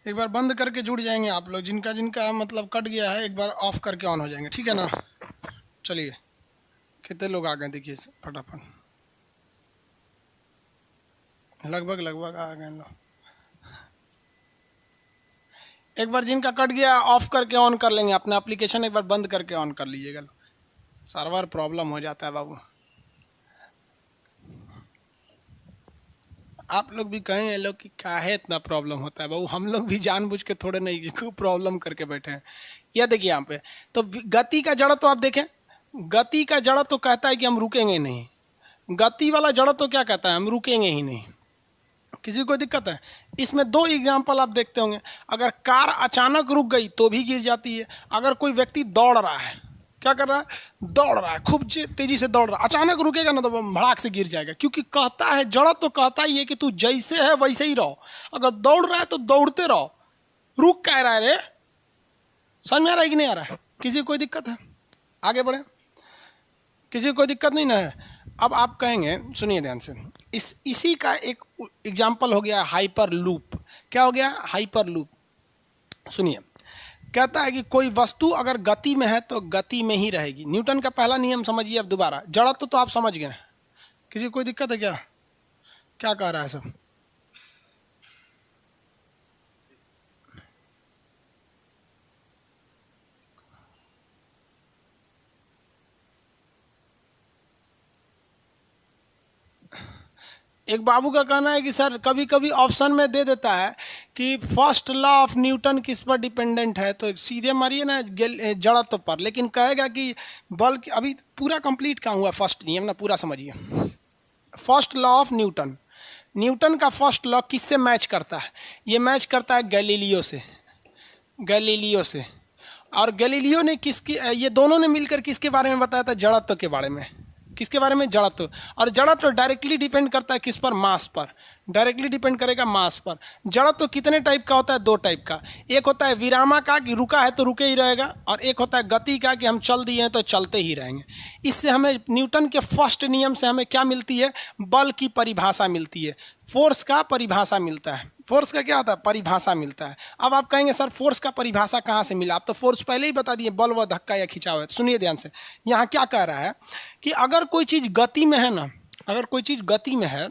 एक बार बंद करके जुड़ जाएंगे आप लोग, जिनका जिनका मतलब कट गया है एक बार ऑफ करके ऑन हो जाएंगे, ठीक है ना। चलिए कितने लोग आ गए देखिए फटाफट, लगभग लगभग आ गए लोग। एक बार जिनका कट गया ऑफ करके ऑन कर लेंगे, अपना एप्लीकेशन एक बार बंद करके ऑन कर लीजिएगा, सर्वर प्रॉब्लम हो जाता है बाबू। आप लोग भी कहेंगे लोग कि काहे इतना प्रॉब्लम होता है बाबू, हम लोग भी जानबूझ के थोड़े नहीं खूब प्रॉब्लम करके बैठे हैं। यह देखिए यहाँ पे तो गति का जड़ तो आप देखें, गति का जड़ तो कहता है कि हम रुकेंगे नहीं, गति वाला जड़ तो क्या कहता है हम रुकेंगे ही नहीं। किसी को दिक्कत है? इसमें दो एग्जाम्पल आप देखते होंगे, अगर कार अचानक रुक गई तो भी गिर जाती है, अगर कोई व्यक्ति दौड़ रहा है, क्या कर रहा है, दौड़ रहा है, खूब तेजी से दौड़ रहा है, अचानक रुकेगा ना तो भड़ाक से गिर जाएगा, क्योंकि कहता है जड़ तो कहता ही है कि तू जैसे है वैसे ही रहो, अगर दौड़ रहा है तो दौड़ते रहो, रुक कह रहा है रे। समझ में आ रहा है कि नहीं आ रहा है? किसी को कोई दिक्कत है? आगे बढ़े, किसी को कोई दिक्कत नहीं ना है। अब आप कहेंगे, सुनिए ध्यान से, इसी का एक एग्जाम्पल हो गया हाइपर लूप। क्या हो गया? Hyper loop. सुनिए, कहता है कि कोई वस्तु अगर गति में है तो गति में ही रहेगी। न्यूटन का पहला नियम समझिए अब दोबारा, जड़त्व तो आप समझ गए, किसी को कोई दिक्कत है क्या? क्या कह रहा है सब? एक बाबू का कहना है कि सर कभी कभी ऑप्शन में दे देता है कि फर्स्ट लॉ ऑफ न्यूटन किस पर डिपेंडेंट है, तो सीधे मारिए ना जड़त्व पर, लेकिन कहेगा कि बल, अभी पूरा कंप्लीट कहाँ हुआ फर्स्ट नियम ना, पूरा समझिए। First law of Newton, Newton का फर्स्ट लॉ किससे मैच करता है? ये मैच करता है गैलीलियो से, गैलीलियो से। और गैलीलियो ने किसकी, ये दोनों ने मिलकर किसके बारे में बताया था? जड़त्व के बारे में। किसके बारे में? जड़त्व। और जड़त्व डायरेक्टली डिपेंड करता है किस पर? मास पर। डायरेक्टली डिपेंड करेगा मास पर। जड़त्व कितने टाइप का होता है? दो टाइप का, एक होता है विरामा का कि रुका है तो रुके ही रहेगा, और एक होता है गति का कि हम चल दिए हैं तो चलते ही रहेंगे। इससे हमें न्यूटन के फर्स्ट नियम से हमें क्या मिलती है? बल की परिभाषा मिलती है, फोर्स का परिभाषा मिलता है। फोर्स का क्या होता है? परिभाषा मिलता है। अब आप कहेंगे सर फोर्स का परिभाषा कहाँ से मिला? आप तो फोर्स पहले ही बता दिए, बल व धक्का या खिंचाव है। सुनिए ध्यान से, यहाँ क्या कह रहा है कि अगर कोई चीज़ गति में है ना, अगर कोई चीज़ गति में है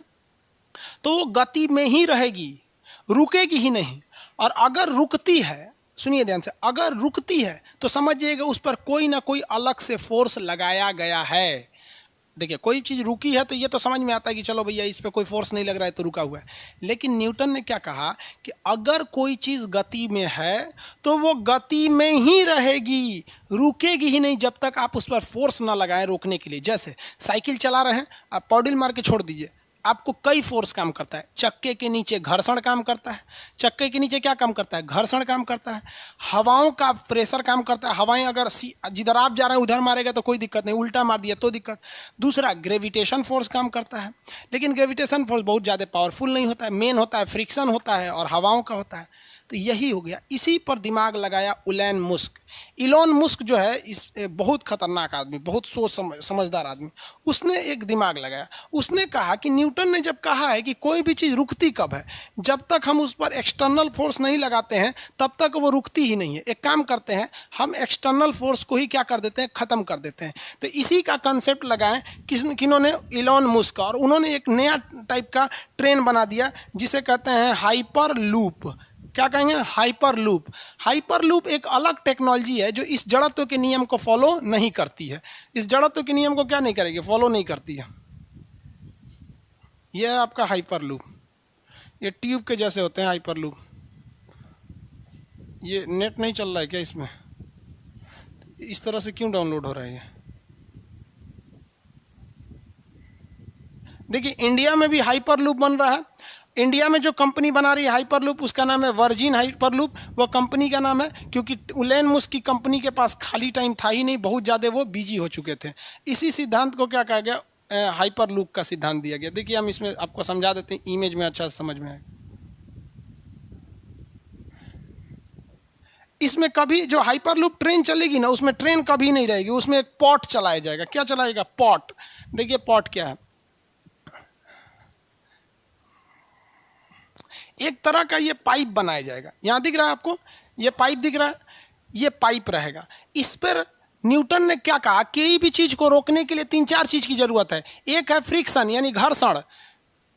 तो वो गति में ही रहेगी, रुकेगी ही नहीं। और अगर रुकती है, सुनिए ध्यान से, अगर रुकती है तो समझिएगा उस पर कोई ना कोई अलग से फोर्स लगाया गया है। देखिए कोई चीज़ रुकी है तो ये तो समझ में आता है कि चलो भैया इस पे कोई फोर्स नहीं लग रहा है तो रुका हुआ है, लेकिन न्यूटन ने क्या कहा कि अगर कोई चीज़ गति में है तो वो गति में ही रहेगी, रुकेगी ही नहीं जब तक आप उस पर फोर्स ना लगाएं रोकने के लिए। जैसे साइकिल चला रहे हैं, आप पैडल मार के छोड़ दीजिए, आपको कई फोर्स काम करता है। चक्के के नीचे घर्षण काम करता है, चक्के के नीचे क्या काम करता है? घर्षण काम करता है। हवाओं का प्रेशर काम करता है, हवाएं अगर जिधर आप जा रहे हैं उधर मारेगा तो कोई दिक्कत नहीं, उल्टा मार दिया तो दिक्कत। दूसरा ग्रेविटेशन फोर्स काम करता है, लेकिन ग्रेविटेशन फोर्स बहुत ज़्यादा पावरफुल नहीं होता है, मेन होता है फ्रिक्शन होता है और हवाओं का होता है। तो यही हो गया, इसी पर दिमाग लगाया इलोन मस्क। इलोन मस्क जो है इस बहुत खतरनाक आदमी, बहुत सोच समझदार आदमी, उसने एक दिमाग लगाया। उसने कहा कि न्यूटन ने जब कहा है कि कोई भी चीज़ रुकती कब है, जब तक हम उस पर एक्सटर्नल फोर्स नहीं लगाते हैं तब तक वो रुकती ही नहीं है। एक काम करते हैं, हम एक्सटर्नल फोर्स को ही क्या कर देते हैं? ख़त्म कर देते हैं। तो इसी का कंसेप्ट लगाएं किन्होंने? Elon Musk. और उन्होंने एक नया टाइप का ट्रेन बना दिया जिसे कहते हैं हाइपर लूप। क्या कहेंगे? Hyper loop. हाइपर लूप एक अलग टेक्नोलॉजी है जो इस जड़त्व के नियम को फॉलो नहीं करती है। इस जड़त्व के नियम को क्या नहीं करेगी? फॉलो नहीं करती है। यह है आपका हाइपर लूप। ये ट्यूब के जैसे होते हैं हाइपर लूप। ये नेट नहीं चल रहा है क्या इसमें? इस तरह से क्यों डाउनलोड हो रहा है ये? देखिए इंडिया में भी हाइपर लूप बन रहा है। इंडिया में जो कंपनी बना रही है हाइपरलूप उसका नाम है वर्जिन हाइपरलूप। वो कंपनी का नाम है क्योंकि इलोन मस्क की कंपनी के पास खाली टाइम था ही नहीं, बहुत ज़्यादा वो बिजी हो चुके थे। इसी सिद्धांत को क्या कहा गया? हाइपरलूप का सिद्धांत दिया गया। देखिए हम इसमें आपको समझा देते हैं, इमेज में अच्छा समझ में आएगा। इसमें कभी जो हाइपरलूप ट्रेन चलेगी ना, उसमें ट्रेन कभी नहीं रहेगी, उसमें एक पॉट चलाया जाएगा। क्या चलाएगा? पॉट। देखिए पॉट क्या है? एक तरह का ये पाइप बनाया जाएगा। यहाँ दिख रहा है आपको, ये पाइप दिख रहा है, ये पाइप रहेगा। इस पर न्यूटन ने क्या कहा, कोई भी चीज को रोकने के लिए 3-4 चीज की जरूरत है। एक है फ्रिक्शन यानी घर्षण,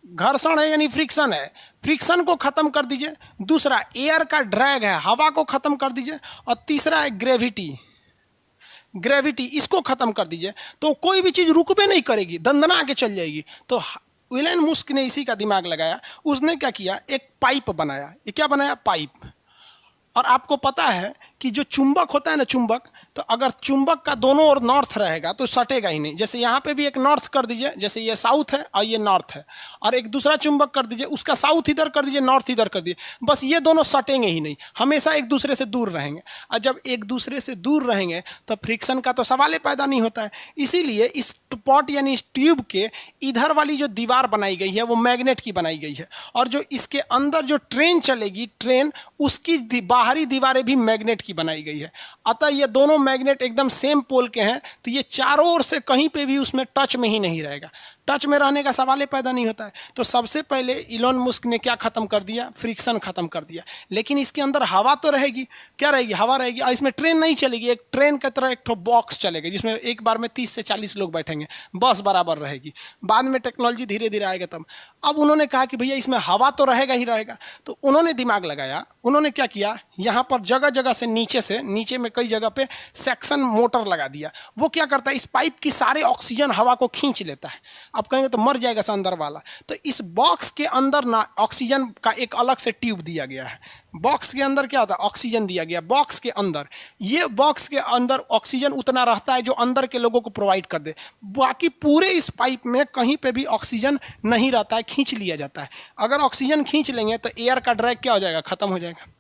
घर्षण है यानी फ्रिक्शन है, फ्रिक्शन को खत्म कर दीजिए। दूसरा एयर का ड्रैग है, हवा को खत्म कर दीजिए। और तीसरा है ग्रेविटी, ग्रेविटी इसको खत्म कर दीजिए तो कोई भी चीज रुकबे नहीं करेगी, दंदना के चल जाएगी। तो इलोन मस्क ने इसी का दिमाग लगाया, उसने क्या किया, एक पाइप बनाया। ये क्या बनाया, पाइप। और आपको पता है कि जो चुंबक होता है ना, चुंबक, तो अगर चुंबक का दोनों ओर नॉर्थ रहेगा तो सटेगा ही नहीं। जैसे यहाँ पे भी एक नॉर्थ कर दीजिए, जैसे ये साउथ है और ये नॉर्थ है, और एक दूसरा चुंबक कर दीजिए, उसका साउथ इधर कर दीजिए, नॉर्थ इधर कर दीजिए, बस ये दोनों सटेंगे ही नहीं, हमेशा एक दूसरे से दूर रहेंगे। और जब एक दूसरे से दूर रहेंगे तो फ्रिक्शन का तो सवाल ही पैदा नहीं होता है। इसीलिए इस पॉट यानी इस ट्यूब के इधर वाली जो दीवार बनाई गई है वो मैग्नेट की बनाई गई है, और जो इसके अंदर जो ट्रेन चलेगी, ट्रेन, उसकी बाहरी दीवारें भी मैग्नेट की बनाई गई है। अतः ये दोनों मैग्नेट एकदम सेम पोल के हैं, तो ये चारों ओर से कहीं पे भी उसमें टच में ही नहीं रहेगा, टच में रहने का सवाल ही पैदा नहीं होता है। तो सबसे पहले इलोन मस्क ने क्या खत्म कर दिया, फ्रिक्शन खत्म कर दिया। लेकिन इसके अंदर हवा तो रहेगी, क्या रहेगी, हवा रहेगी, और इसमें ट्रेन नहीं चलेगी। एक ट्रेन की तरह एक तो बॉक्स चलेगा जिसमें एक बार में 30 से 40 लोग बैठेंगे, बस बराबर रहेगी। बाद में टेक्नोलॉजी धीरे धीरे आएगा तब। अब उन्होंने कहा कि भैया इसमें हवा तो रहेगा ही रहेगा, तो उन्होंने दिमाग लगाया, उन्होंने क्या किया, यहाँ पर जगह जगह से नीचे में कई जगह पे सेक्शन मोटर लगा दिया। वो क्या करता है, इस पाइप की सारे ऑक्सीजन हवा को खींच लेता है। अब कहेंगे तो मर जाएगा अंदर वाला, तो इस बॉक्स के अंदर ना ऑक्सीजन का एक अलग से ट्यूब दिया गया है। बॉक्स के अंदर क्या होता है, ऑक्सीजन दिया गया बॉक्स के अंदर। ये बॉक्स के अंदर ऑक्सीजन उतना रहता है जो अंदर के लोगों को प्रोवाइड कर दे, बाकी पूरे इस पाइप में कहीं पे भी ऑक्सीजन नहीं रहता है, खींच लिया जाता है। अगर ऑक्सीजन खींच लेंगे तो एयर का ड्रैग क्या हो जाएगा, खत्म हो जाएगा,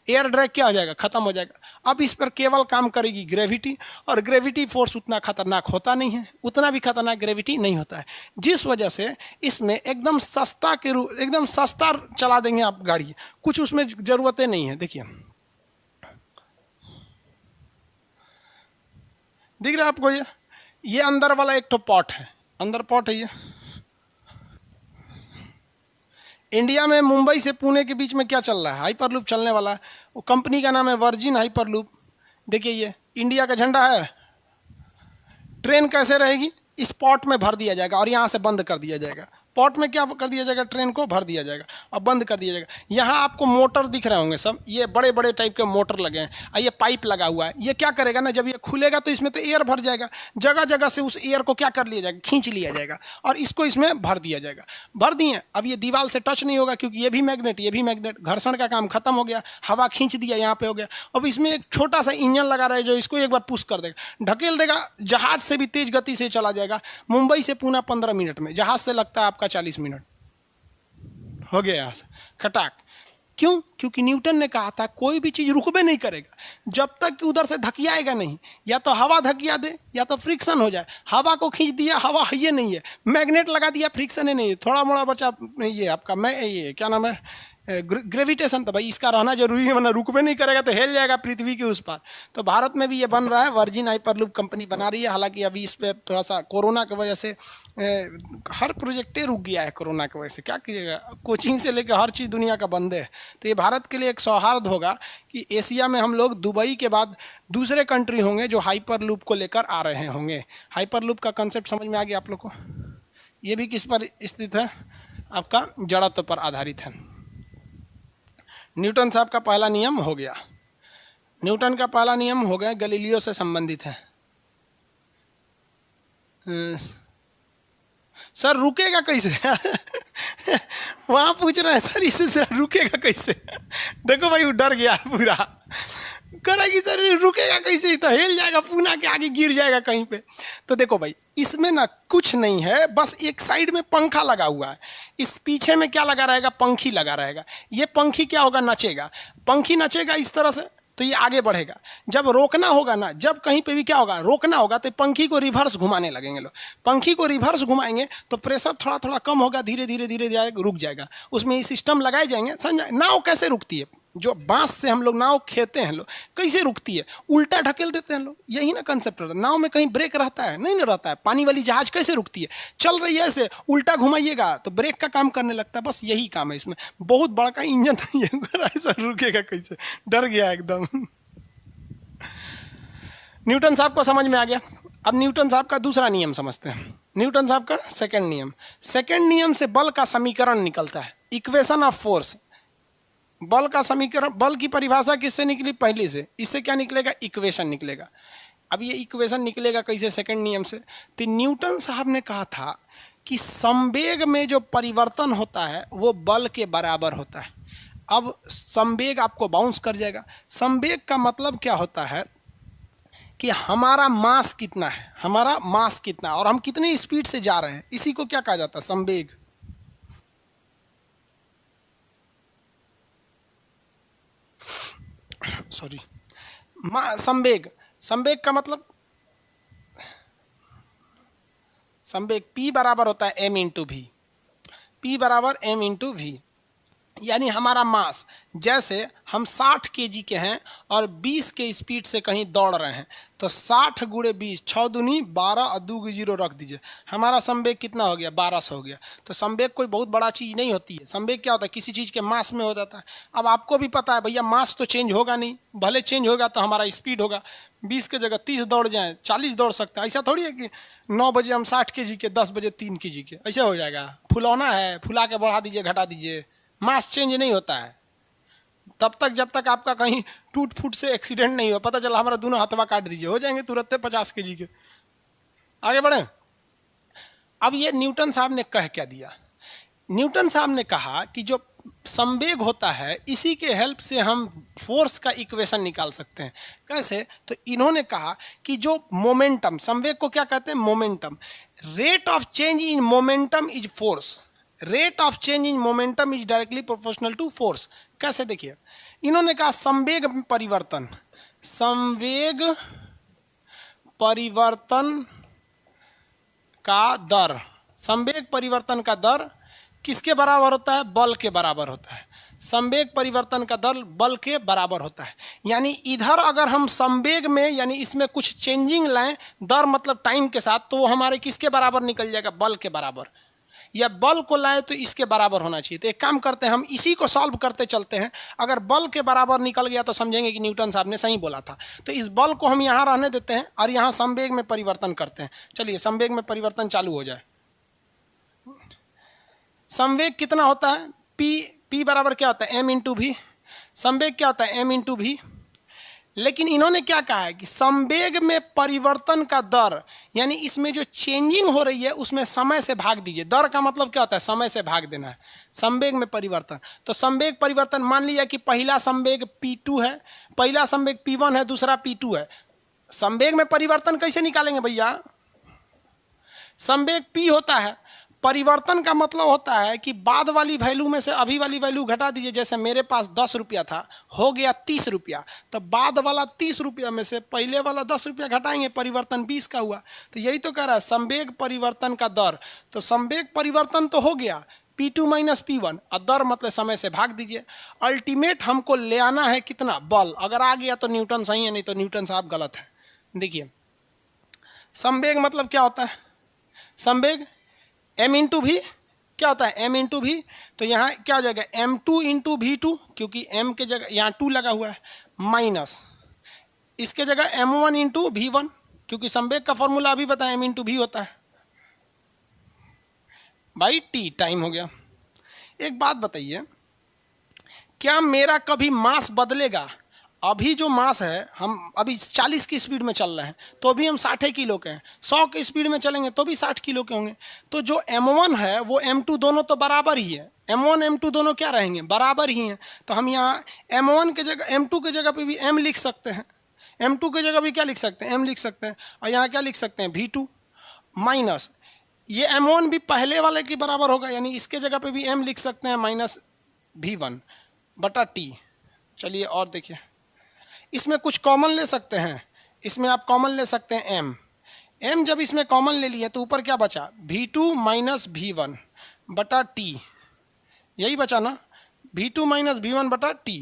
एयर ड्रैग क्या हो जाएगा, खत्म हो जाएगा। अब इस पर केवल काम करेगी ग्रेविटी, और ग्रेविटी फोर्स उतना खतरनाक होता नहीं है, उतना भी खतरनाक ग्रेविटी नहीं होता है, जिस वजह से इसमें एकदम सस्ता के रूप, एकदम सस्ता चला देंगे आप गाड़ी, कुछ उसमें जरूरतें नहीं है। देखिए दिख रहा है आपको, ये अंदर वाला एक तो पॉट है, अंदर पॉट है। ये इंडिया में मुंबई से पुणे के बीच में क्या चल रहा है, हाइपरलूप चलने वाला है। वो कंपनी का नाम है वर्जिन हाइपरलूप। देखिए ये इंडिया का झंडा है। ट्रेन कैसे रहेगी, इस पॉट में भर दिया जाएगा और यहाँ से बंद कर दिया जाएगा। पॉट में क्या कर दिया जाएगा, ट्रेन को भर दिया जाएगा और बंद कर दिया जाएगा। यहाँ आपको मोटर दिख रहे होंगे सब, ये बड़े बड़े टाइप के मोटर लगे हैं और ये पाइप लगा हुआ है। ये क्या करेगा ना, जब ये खुलेगा तो इसमें तो एयर भर जाएगा, जगह जगह से उस एयर को क्या कर लिया जाएगा, खींच लिया जाएगा और इसको इसमें भर दिया जाएगा। भर दिए, अब ये दीवार से टच नहीं होगा क्योंकि ये भी मैग्नेट, घर्षण का काम खत्म हो गया, हवा खींच दिया यहाँ पे हो गया। अब इसमें एक छोटा सा इंजन लगा रहा है जो इसको एक बार पुश कर देगा, ढकेल देगा, जहाज से भी तेज गति से चला जाएगा। मुंबई से पुणे 15 मिनट में, जहाज से लगता है आपका 40 मिनट, हो गया यहाँ से खटाक। क्यों? क्योंकि न्यूटन ने कहा था कोई भी चीज रुकबे नहीं करेगा जब तक कि उधर से धकियाएगा नहीं, या तो हवा धकिया दे या तो फ्रिक्शन हो जाए। हवा को खींच दिया, हवा है ये नहीं है, मैग्नेट लगा दिया, फ्रिक्शन है नहीं है, थोड़ा मोड़ा बचा ये आपका मैं ये क्या नाम है ग्रेविटेशन, तो भाई इसका रहना जरूरी है, वरना रुकबे नहीं करेगा तो हिल जाएगा पृथ्वी के उस पार। तो भारत में भी ये बन रहा है, वर्जिन हाइपरलूप कंपनी बना रही है। हालांकि अभी इस पर थोड़ा सा कोरोना की वजह से हर प्रोजेक्टे रुक गया है कोरोना की वजह से। क्या कीजिएगा, कोचिंग से लेकर हर चीज़ दुनिया का बंद है। तो ये भारत के लिए एक सौहार्द होगा कि एशिया में हम लोग दुबई के बाद दूसरे कंट्री होंगे जो हाइपरलूप को लेकर आ रहे होंगे। हाइपरलूप का कंसेप्ट समझ में आ गया आप लोग को? ये भी किस पर स्थित है, आपका जड़त्व पर आधारित है। न्यूटन साहब का पहला नियम हो गया, न्यूटन का पहला नियम हो गया, गैलीलियो से संबंधित है। सर रुकेगा कैसे वहाँ पूछ रहे हैं सर, इसे रुकेगा कैसे? देखो भाई वो डर गया पूरा, करेगी सर रुकेगा कैसे, तो हिल जाएगा, पुणे के आगे गिर जाएगा कहीं पे। तो देखो भाई इसमें ना कुछ नहीं है, बस एक साइड में पंखा लगा हुआ है, इस पीछे में क्या लगा रहेगा, पंखी लगा रहेगा। ये पंखी क्या होगा, नचेगा, पंखी नचेगा इस तरह से, तो ये आगे बढ़ेगा। जब रोकना होगा ना, जब कहीं पे भी क्या होगा, रोकना होगा, तो पंखी को रिवर्स घुमाने लगेंगे लोग। पंखी को रिवर्स घुमाएंगे तो प्रेशर थोड़ा थोड़ा कम होगा, धीरे धीरे धीरे जाएगा, रुक जाएगा। उसमें ये सिस्टम लगाए जाएंगे, समझ। नाव कैसे रुकती है, जो बांस से हम लोग नाव खेते हैं लोग, कैसे रुकती है? उल्टा ढकेल देते हैं लोग, यही ना कंसेप्ट रहता है। नाव में कहीं ब्रेक रहता है? नहीं ना रहता है। पानी वाली जहाज कैसे रुकती है? चल रही है ऐसे, उल्टा घुमाइएगा तो ब्रेक का काम करने लगता है, बस यही काम है इसमें। बहुत बड़ा इंजन ऐसा रुकेगा कैसे? डर गया एकदम। न्यूटन साहब को समझ में आ गया। अब न्यूटन साहब का दूसरा नियम समझते हैं। न्यूटन साहब का सेकंड नियम। सेकंड नियम से बल का समीकरण निकलता है, इक्वेशन ऑफ फोर्स। बल का समीकरण, बल की परिभाषा किससे निकली? पहले से। इससे क्या निकलेगा? इक्वेशन निकलेगा। अब ये इक्वेशन निकलेगा कैसे? सेकंड नियम से। तो न्यूटन साहब ने कहा था कि संवेग में जो परिवर्तन होता है वो बल के बराबर होता है। अब संवेग आपको बाउंस कर जाएगा। संवेग का मतलब क्या होता है कि हमारा मास कितना है, हमारा मास कितना है और हम कितनी स्पीड से जा रहे हैं, इसी को क्या कहा जाता है? संवेग। सॉरी, संवेग। संवेग का मतलब, संवेग P बराबर होता है m इंटू वी। P बराबर m इंटू वी, यानी हमारा मास, जैसे हम 60 kg के हैं और 20 के स्पीड से कहीं दौड़ रहे हैं, तो 60 गुणे 20, 6 दूनी 12 और 2 की 0 रख दीजिए, हमारा संवेग कितना हो गया? 1200 हो गया। तो संवेग कोई बहुत बड़ा चीज़ नहीं होती है। संवेग क्या होता है? किसी चीज़ के मास में हो जाता है। अब आपको भी पता है भैया, मास तो चेंज होगा नहीं, भले चेंज होगा तो हमारा स्पीड होगा। 20 के जगह 30 दौड़ जाए, 40 दौड़ सकता है। ऐसा थोड़ी है कि 9 बजे हम 60 kg के, 10 बजे 3 kg के, ऐसे हो जाएगा। फुलौना है, फुला के बढ़ा दीजिए, घटा दीजिए, मास चेंज नहीं होता है तब तक जब तक आपका कहीं टूट फूट से एक्सीडेंट नहीं हो। पता चला हमारा दोनों हथवा काट दीजिए, हो जाएंगे तुरंत 50 kg के। आगे बढ़े। अब ये न्यूटन साहब ने कह क्या दिया? न्यूटन साहब ने कहा कि जो संवेग होता है, इसी के हेल्प से हम फोर्स का इक्वेशन निकाल सकते हैं। कैसे? तो इन्होंने कहा कि जो मोमेंटम, संवेग को क्या कहते हैं? Momentum. Rate of change in momentum is force. Rate of change in momentum is directly proportional to force. कैसे? देखिए, इन्होंने कहा संवेग परिवर्तन, संवेग परिवर्तन का दर, संवेग परिवर्तन का दर किसके बराबर होता है? बल के बराबर होता है। संवेग परिवर्तन का दर बल के बराबर होता है। यानी इधर अगर हम संवेग में, यानी इसमें कुछ चेंजिंग लाएं, दर मतलब टाइम के साथ, तो वो हमारे किसके बराबर निकल जाएगा? बल के बराबर। या बल को लाए तो इसके बराबर होना चाहिए। तो एक काम करते हैं, हम इसी को सॉल्व करते चलते हैं। अगर बल के बराबर निकल गया तो समझेंगे कि न्यूटन साहब ने सही बोला था। तो इस बल को हम यहाँ रहने देते हैं और यहाँ संवेग में परिवर्तन करते हैं। चलिए संवेग में परिवर्तन चालू हो जाए। संवेग कितना होता है? P बराबर क्या होता है? m into V. संवेग क्या होता है? m into V. लेकिन इन्होंने क्या कहा है कि संवेग में परिवर्तन का दर, यानी इसमें जो चेंजिंग हो रही है उसमें समय से भाग दीजिए। दर का मतलब क्या होता है? समय से भाग देना है। संवेग में परिवर्तन, तो संवेग परिवर्तन, मान लिया कि पहला संवेग P2 है, पहला संवेग P1 है, दूसरा P2 है। संवेग में परिवर्तन कैसे निकालेंगे भैया? संवेग P होता है, परिवर्तन का मतलब होता है कि बाद वाली वैल्यू में से अभी वाली वैल्यू घटा दीजिए। जैसे मेरे पास 10 रुपया था, हो गया 30 रुपया, तो बाद वाला 30 रुपया में से पहले वाला 10 रुपया घटाएंगे, परिवर्तन 20 का हुआ। तो यही तो कह रहा है संवेग परिवर्तन का दर। तो संवेग परिवर्तन तो हो गया P2 माइनस P1, और दर मतलब समय से भाग दीजिए। अल्टीमेट हमको ले आना है कितना? बल। अगर आ गया तो न्यूटन सही है, नहीं तो न्यूटन साहब गलत है। देखिए, संवेग मतलब क्या होता है? संवेग m इंटू भी क्या होता है? m इंटू भी। तो यहाँ क्या हो जाएगा? m2 इंटू V2, क्योंकि m के जगह यहाँ 2 लगा हुआ है, माइनस इसके जगह m1 इंटू V1, क्योंकि संवेग का फॉर्मूला अभी बताया m इंटू भी होता है, बाई t। टाइम हो गया। एक बात बताइए, क्या मेरा कभी मास बदलेगा? अभी जो मास है, हम अभी 40 की स्पीड में चल रहे हैं तो भी हम 60 किलो के हैं, 100 की स्पीड में चलेंगे तो भी 60 किलो के होंगे। तो जो m1 है वो m2 दोनों तो बराबर ही है। m1 m2 दोनों क्या रहेंगे? बराबर ही हैं। तो हम यहाँ m1 के जगह, m2 के जगह पे भी m लिख सकते हैं, m2 के जगह भी क्या लिख सकते हैं? m लिख सकते हैं। और यहाँ क्या लिख सकते हैं? V2 माइनस ये m1 भी पहले वाले के बराबर होगा, यानी इसके जगह पे भी m लिख सकते हैं, माइनस V1 बटा t। चलिए और देखिए, इसमें कुछ कॉमन ले सकते हैं, इसमें आप कॉमन ले सकते हैं m। जब इसमें कॉमन ले लिए तो ऊपर क्या बचा? V2 माइनस V1 बटा t, यही बचा ना? V2 माइनस V1 बटा t।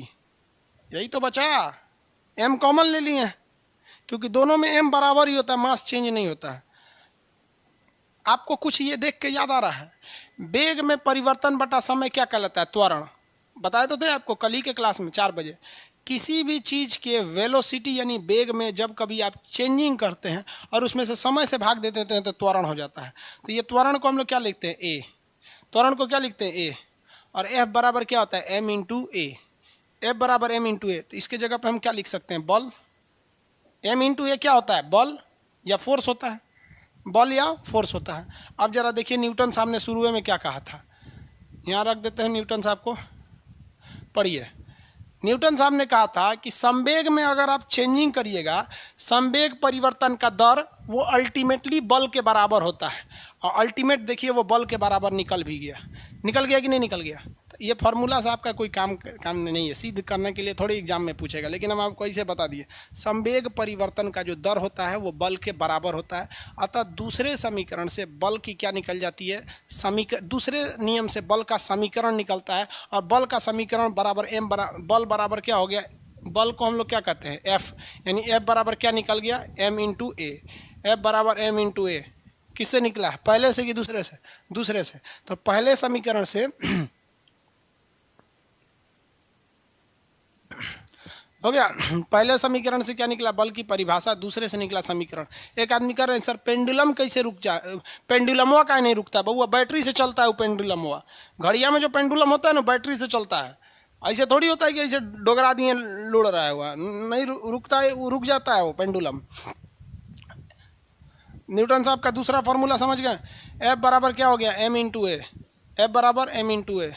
यही तो बचा, एम कॉमन ले लिए हैं क्योंकि दोनों में एम बराबर ही होता है, मास चेंज नहीं होता है। आपको कुछ ये देख के याद आ रहा है, वेग में परिवर्तन बटा समय क्या कहलाता है? त्वरण। बताए तो थे आपको कल ही के क्लास में 4 बजे। किसी भी चीज़ के वेलोसिटी यानी वेग में जब कभी आप चेंजिंग करते हैं और उसमें से समय से भाग देते हैं तो त्वरण हो जाता है। तो ये त्वरण को हम लोग क्या लिखते हैं? ए। त्वरण को क्या लिखते हैं? ए। और एफ बराबर क्या होता है? एम इंटू ए। एफ बराबर एम इंटू ए। तो इसके जगह पे हम क्या लिख सकते हैं? बल। एम इंटू ए क्या होता है? बल या फोर्स होता है, बल या फोर्स होता है। अब जरा देखिए न्यूटन साहब ने शुरू में क्या कहा था, यहाँ रख देते हैं न्यूटन साहब को, पढ़िए। न्यूटन साहब ने कहा था कि संवेग में अगर आप चेंजिंग करिएगा, संवेग परिवर्तन का दर वो अल्टीमेटली बल के बराबर होता है। और अल्टीमेट देखिए वो बल के बराबर निकल भी गया। निकल गया कि नहीं निकल गया? तो ये फार्मूला से आपका कोई काम नहीं है, सिद्ध करने के लिए थोड़ी एग्जाम में पूछेगा, लेकिन हम आपको ऐसे बता दिए संवेग परिवर्तन का जो दर होता है वो बल के बराबर होता है। अतः दूसरे समीकरण से बल की क्या निकल जाती है? दूसरे नियम से बल का समीकरण निकलता है। और बल का समीकरण बराबर एम बल बराबर क्या हो गया? बल को हम लोग क्या कहते हैं? एफ। यानी एफ बराबर क्या निकल गया? एम इंटू ए। एफ बराबर एम इंटू ए किससे निकला है? पहले से कि दूसरे से? दूसरे से। तो पहले समीकरण से हो गया, पहले समीकरण से क्या निकला? बल की परिभाषा। दूसरे से निकला समीकरण। एक आदमी कर रहे हैं सर पेंडुलम कैसे रुक जा, पेंडुलमवा का नहीं रुकता बउआ? बैटरी से चलता है वो पेंडुलमवा। घड़िया में जो पेंडुलम होता है ना बैटरी से चलता है, ऐसे थोड़ी होता है कि ऐसे डोगरा दिए लुढ़ रहा है हुआ, नहीं रुकता है, वो रुक जाता है वो पेंडुलम। न्यूटन साहब का दूसरा फॉर्मूला समझ गए? एफ बराबर क्या हो गया? एम इंटू ए। एफ बराबर एम इंटू ए।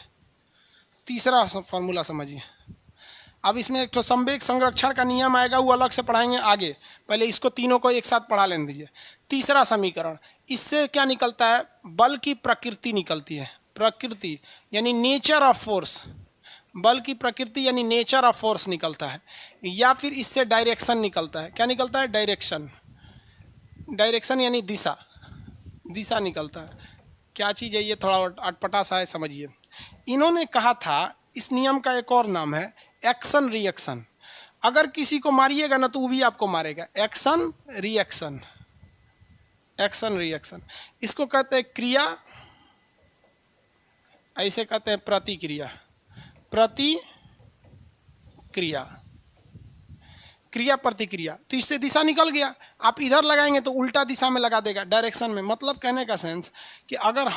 तीसरा फॉर्मूला समझिए। अब इसमें एक तो संवेग संरक्षण का नियम आएगा, वो अलग से पढ़ाएंगे आगे, पहले इसको तीनों को एक साथ पढ़ा लेने दीजिए। तीसरा समीकरण, इससे क्या निकलता है? बल की प्रकृति निकलती है। प्रकृति यानी नेचर ऑफ फोर्स, बल की प्रकृति यानी नेचर ऑफ फोर्स निकलता है। या फिर इससे डायरेक्शन निकलता है। क्या निकलता है? डायरेक्शन। डायरेक्शन यानी दिशा, दिशा निकलता है। क्या चीज़ है ये? थोड़ा अटपटा सा है, समझिए। इन्होंने कहा था इस नियम का एक और नाम है एक्शन रिएक्शन। अगर किसी को मारिएगा ना तो वो भी आपको मारेगा। Action reaction, action reaction. इसको कहते हैं क्रिया, ऐसे कहते हैं प्रतिक्रिया। प्रतिक्रिया, क्रिया प्रतिक्रिया। तो इससे दिशा निकल गया, आप इधर लगाएंगे तो उल्टा दिशा में लगा देगा, डायरेक्शन में। मतलब कहने का सेंस कि अगर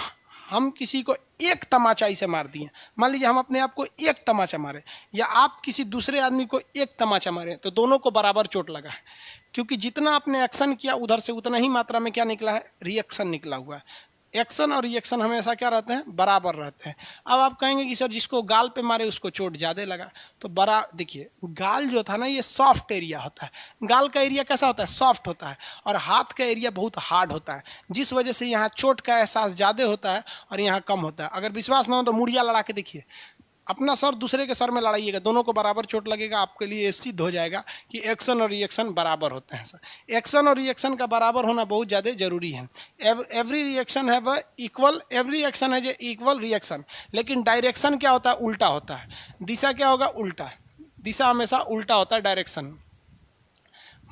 हम किसी को एक तमाचा इसे मार दिए, मान लीजिए हम अपने आप को एक तमाचा मारे या आप किसी दूसरे आदमी को एक तमाचा मारे, तो दोनों को बराबर चोट लगा है, क्योंकि जितना आपने एक्शन किया उधर से उतना ही मात्रा में क्या निकला है? रिएक्शन निकला हुआ है। एक्शन और रिएक्शन हमेशा क्या रहते हैं? बराबर रहते हैं। अब आप कहेंगे कि सर जिसको गाल पे मारे उसको चोट ज़्यादा लगा, तो देखिए गाल जो था ना ये सॉफ्ट एरिया होता है। गाल का एरिया कैसा होता है? सॉफ्ट होता है। और हाथ का एरिया बहुत हार्ड होता है, जिस वजह से यहाँ चोट का एहसास ज़्यादा होता है और यहाँ कम होता है। अगर विश्वास ना हो तो मुड़िया लड़ा के देखिए, अपना सर दूसरे के सर में लड़ाइएगा, दोनों को बराबर चोट लगेगा। आपके लिए सिद्ध हो जाएगा कि एक्शन और रिएक्शन बराबर होते हैं। सर एक्शन और रिएक्शन का बराबर होना बहुत ज़्यादा जरूरी है। एवरी रिएक्शन है वह इक्वल, एवरी एक्शन है जो इक्वल रिएक्शन। लेकिन डायरेक्शन क्या होता है? उल्टा होता है। दिशा क्या होगा? उल्टा। दिशा हमेशा उल्टा होता है डायरेक्शन।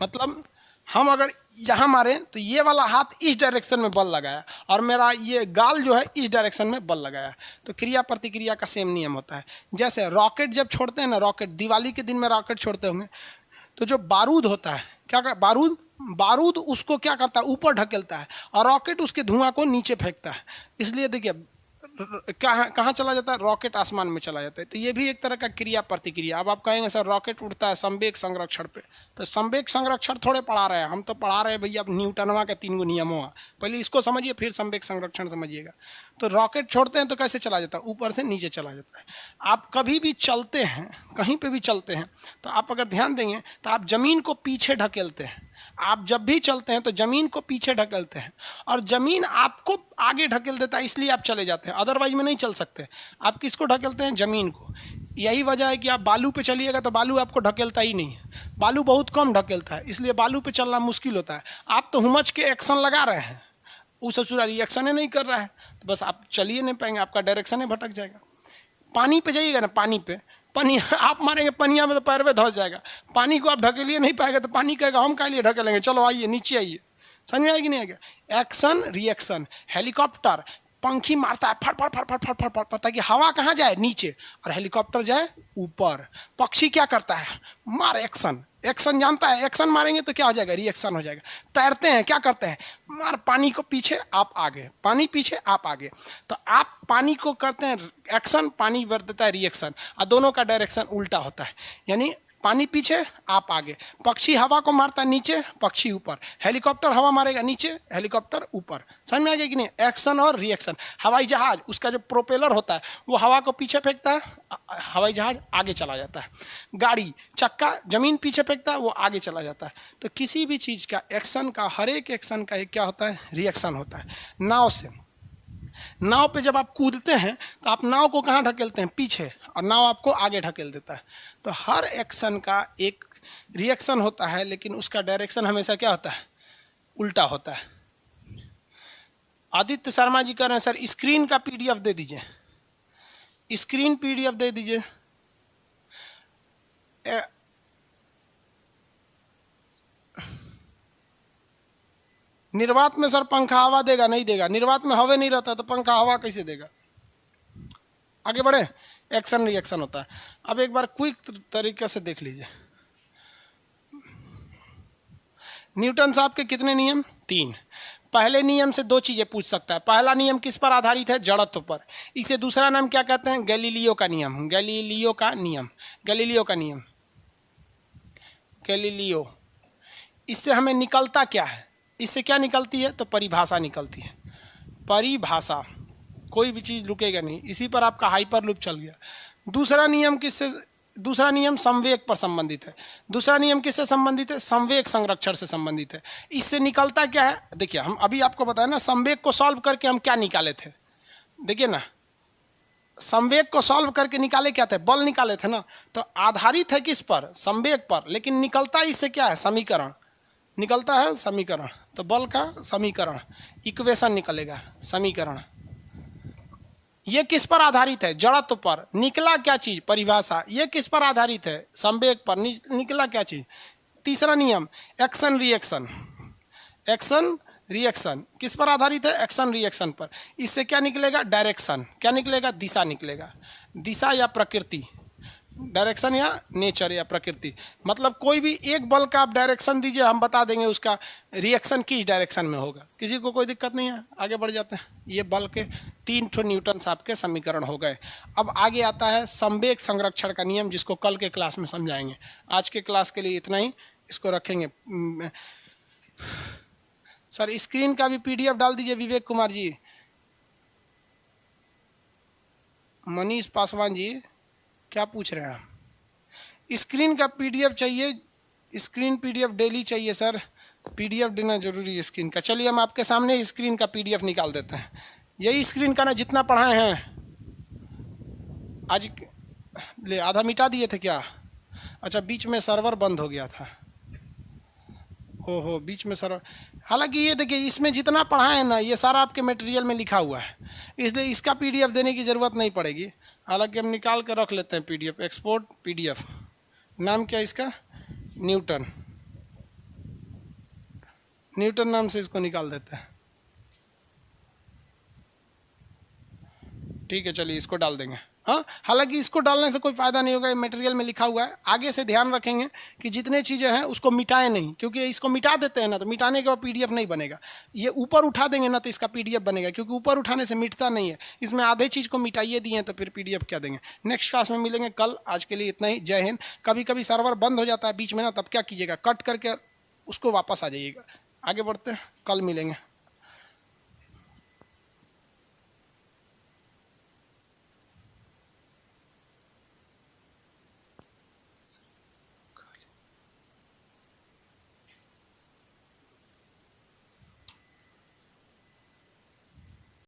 मतलब हम अगर यहाँ मारे तो ये वाला हाथ इस डायरेक्शन में बल लगाया और मेरा ये गाल जो है इस डायरेक्शन में बल लगाया, तो क्रिया प्रतिक्रिया का सेम नियम होता है। जैसे रॉकेट जब छोड़ते हैं ना, रॉकेट दिवाली के दिन में रॉकेट छोड़ते होंगे, तो जो बारूद होता है क्या कर, बारूद उसको क्या करता है? ऊपर ढकेलता है, और रॉकेट उसके धुआं को नीचे फेंकता है। इसलिए देखिए कहाँ चला जाता है? रॉकेट आसमान में चला जाता है। तो ये भी एक तरह का क्रिया प्रतिक्रिया। अब आप कहेंगे सर रॉकेट उड़ता है संवेग संरक्षण पे, तो संवेग संरक्षण थोड़े पढ़ा रहे हैं हम, तो पढ़ा रहे हैं भैया न्यूटनवा के 3 नियमों। पहले इसको समझिए फिर संवेग संरक्षण समझिएगा। तो रॉकेट छोड़ते हैं तो कैसे चला जाता है? ऊपर से नीचे चला जाता है। आप कभी भी चलते हैं, कहीं पर भी चलते हैं, तो आप अगर ध्यान देंगे तो आप ज़मीन को पीछे ढकेलते हैं। आप जब भी चलते हैं तो ज़मीन को पीछे ढकेलते हैं और ज़मीन आपको आगे ढकेल देता है, इसलिए आप चले जाते हैं, अदरवाइज में नहीं चल सकते। आप किसको ढकेलते हैं? ज़मीन को। यही वजह है कि आप बालू पे चलिएगा तो बालू आपको ढकेलता ही नहीं है, बालू बहुत कम ढकेलता है, इसलिए बालू पे चलना मुश्किल होता है। आप तो हुमच के एक्शन लगा रहे हैं, वो ससुरा रिएक्शन ही नहीं कर रहा है, तो बस आप चलिए नहीं पाएंगे, आपका डायरेक्शन ही भटक जाएगा। पानी पे जाइएगा ना, पानी पे पनिया आप मारेंगे पनिया में तो पैर में धंस जाएगा। पानी को आप ढकेलिए नहीं पाएगा तो पानी कहेगा हम काहे लिए ढकेलेंगे, चलो आइए नीचे आइए। समझ में आएगी नहीं आएगा। एक्शन रिएक्शन, हेलीकॉप्टर पंखी मारता है फट फट फट फट फट फट फट ताकि हवा कहाँ जाए नीचे और हेलीकॉप्टर जाए ऊपर। पक्षी क्या करता है, मार एक्शन, एक्शन जानता है, एक्शन मारेंगे तो क्या हो जाएगा, रिएक्शन हो जाएगा। तैरते हैं क्या करते हैं, मार पानी को पीछे आप आगे, पानी पीछे आप आगे। तो आप पानी को करते हैं एक्शन, पानी कर देता है रिएक्शन और दोनों का डायरेक्शन उल्टा होता है। यानी पानी पीछे आप आगे, पक्षी हवा को मारता है नीचे, पक्षी ऊपर, हेलीकॉप्टर हवा मारेगा नीचे, हेलीकॉप्टर ऊपर। समझ में आ गया कि नहीं, एक्शन और रिएक्शन। हवाई जहाज उसका जो प्रोपेलर होता है वो हवा को पीछे फेंकता है, हवाई जहाज आगे चला जाता है। गाड़ी चक्का जमीन पीछे फेंकता है, वो आगे चला जाता है। तो किसी भी चीज़ का एक्शन का, हर एक एक्शन का एक क्या होता है, रिएक्शन होता है। नाव से, नाव पे जब आप कूदते हैं तो आप नाव को कहाँ ढकेलते हैं, पीछे, और नाव आपको आगे ढकेल देता है। तो हर एक्शन का एक रिएक्शन होता है, लेकिन उसका डायरेक्शन हमेशा क्या होता है, उल्टा होता है। आदित्य शर्मा जी कह रहे हैं सर स्क्रीन का पीडीएफ दे दीजिए, स्क्रीन पीडीएफ दे दीजिए। निर्वात में सर पंखा हवा देगा, नहीं देगा, निर्वात में हवा नहीं रहता तो पंखा हवा कैसे देगा। आगे बढ़े, एक्शन रिएक्शन होता है। अब एक बार क्विक तरीके से देख लीजिए। न्यूटन साहब के कितने नियम, 3। पहले नियम से 2 चीजें पूछ सकता है। पहला नियम किस पर आधारित है, जड़त्व पर। इसे दूसरा नाम क्या कहते हैं, गैलीलियो का नियम, गैलीलियो का नियम, गैलीलियो का नियम, गैलीलियो। इससे हमें निकलता क्या है, इससे क्या निकलती है, तो परिभाषा निकलती है। परिभाषा, कोई भी चीज़ रुकेगा नहीं, इसी पर आपका हाइपर लूप चल गया। दूसरा नियम किससे, दूसरा नियम संवेग पर संबंधित है। दूसरा नियम किससे संबंधित है, संवेग संरक्षण से संबंधित है। इससे निकलता क्या है, देखिए हम अभी आपको बताया ना, संवेग को सॉल्व करके हम क्या निकाले थे, देखिए ना, संवेग को सॉल्व करके निकाले क्या थे, बल निकाले थे ना। तो आधारित है किस पर, संवेग पर, लेकिन निकलता इससे क्या है, समीकरण निकलता है, समीकरण। तो बल का समीकरण, इक्वेशन निकलेगा, समीकरण। ये किस पर आधारित है, जड़त्व पर। निकला क्या चीज, परिभाषा। ये किस पर आधारित है, संवेग पर। निकला क्या चीज। तीसरा नियम एक्शन रिएक्शन, एक्शन रिएक्शन किस पर आधारित है, एक्शन रिएक्शन पर। इससे क्या निकलेगा, डायरेक्शन, क्या निकलेगा, दिशा निकलेगा, दिशा या प्रकृति, डायरेक्शन या नेचर या प्रकृति। मतलब कोई भी एक बल का आप डायरेक्शन दीजिए, हम बता देंगे उसका रिएक्शन किस डायरेक्शन में होगा। किसी को कोई दिक्कत नहीं है, आगे बढ़ जाते हैं। ये बल के 3 ठो न्यूटन साहब के समीकरण हो गए। अब आगे आता है संवेग संरक्षण का नियम, जिसको कल के क्लास में समझाएंगे। आज के क्लास के लिए इतना ही, इसको रखेंगे। सर स्क्रीन का भी पीडीएफ डाल दीजिए विवेक कुमार जी, मनीष पासवान जी क्या पूछ रहे हैं। स्क्रीन का पीडीएफ चाहिए, स्क्रीन पीडीएफ डेली चाहिए सर, पीडीएफ देना जरूरी है स्क्रीन का। चलिए हम आपके सामने स्क्रीन का पीडीएफ निकाल देते हैं। यही स्क्रीन का ना, जितना पढ़ाए हैं आज, ले आधा मिटा दिए थे क्या, अच्छा बीच में सर्वर बंद हो गया था, ओहो बीच में सर्वर। हालांकि ये देखिए इसमें जितना पढ़ाए हैं ना, ये सारा आपके मटेरियल में लिखा हुआ है, इसलिए इसका पीडीएफ देने की ज़रूरत नहीं पड़ेगी। हालांकि हम निकाल कर रख लेते हैं पीडीएफ, एक्सपोर्ट पीडीएफ, नाम क्या है इसका, न्यूटन, न्यूटन नाम से इसको निकाल देते हैं। ठीक है चलिए इसको डाल देंगे। हाँ, हालांकि इसको डालने से कोई फ़ायदा नहीं होगा, ये मटेरियल में लिखा हुआ है। आगे से ध्यान रखेंगे कि जितने चीज़ें हैं उसको मिटाएं नहीं, क्योंकि इसको मिटा देते हैं ना तो मिटाने के बाद पीडीएफ नहीं बनेगा। ये ऊपर उठा देंगे ना तो इसका पीडीएफ बनेगा, क्योंकि ऊपर उठाने से मिटता नहीं है। इसमें आधे चीज़ को मिटाइए दिए हैं तो फिर पीडीएफ क्या देंगे। नेक्स्ट क्लास में मिलेंगे कल, आज के लिए इतना ही। जय हिंद। कभी कभी सर्वर बंद हो जाता है बीच में ना, तब क्या कीजिएगा, कट करके उसको वापस आ जाइएगा। आगे बढ़ते हैं, कल मिलेंगे।